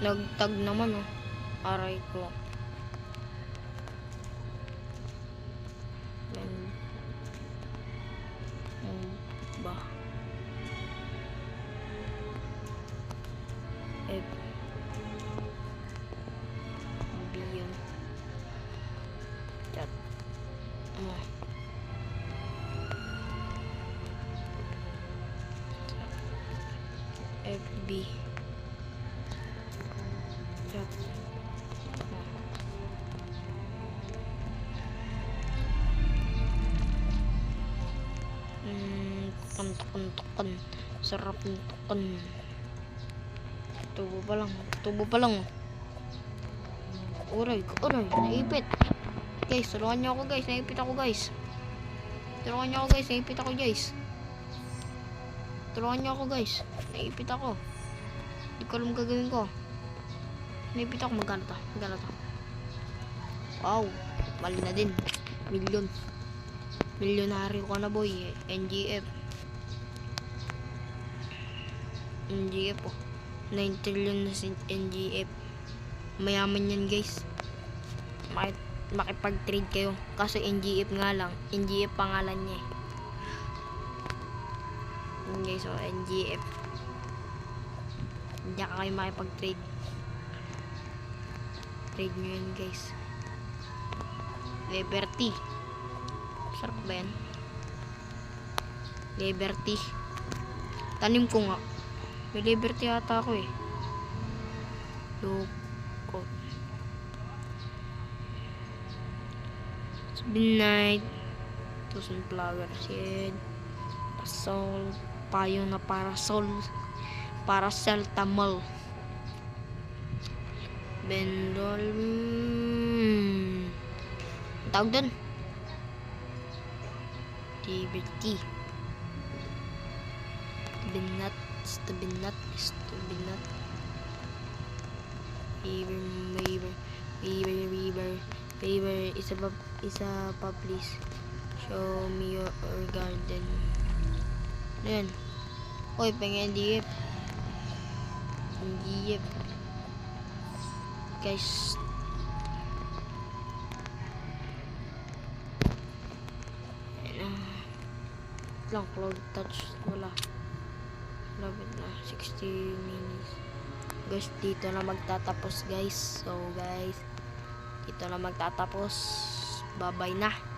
Nagtag naman oh. Aray ko. Ba? F. B yun. Chat. FB. Chat. Tukan. Sarap ng tukan. Tubo pa lang. Uray, naipit. Guys, tulungan niyo ako guys, naipit ako guys. Tulungan niyo ako guys, naipit ako Hindi ko alam gagawin ko. Naipit ako, magkano to? Wow, mali na din. Milyonaryo ka na boy. NGF oh. 9 trillion na si NGF. Mayaman yan guys. Makipag-trade kayo. Kaso NGF nga lang. NGF pangalan niya eh. Yun guys, so NGF. Hindi ka kayo makipag-trade. Trade nyo yun guys. Liberty. Sarap ba yan? Liberty. Tanim ko nga. May Liberty ata ako eh. Look. Midnight. To sunflower seed. Parasol. Payo na parasol. Paracetamol. Bendol. Tawag dun. Liberty. Stubinat. Favor. Isa pa please. Show me your garden. Ayan. Oy, pengen NGF. Guys. Lang cloud touch wala. Love it na 60 minutes guys. Dito na magtatapos guys. So guys, dito na magtatapos. Bye bye na.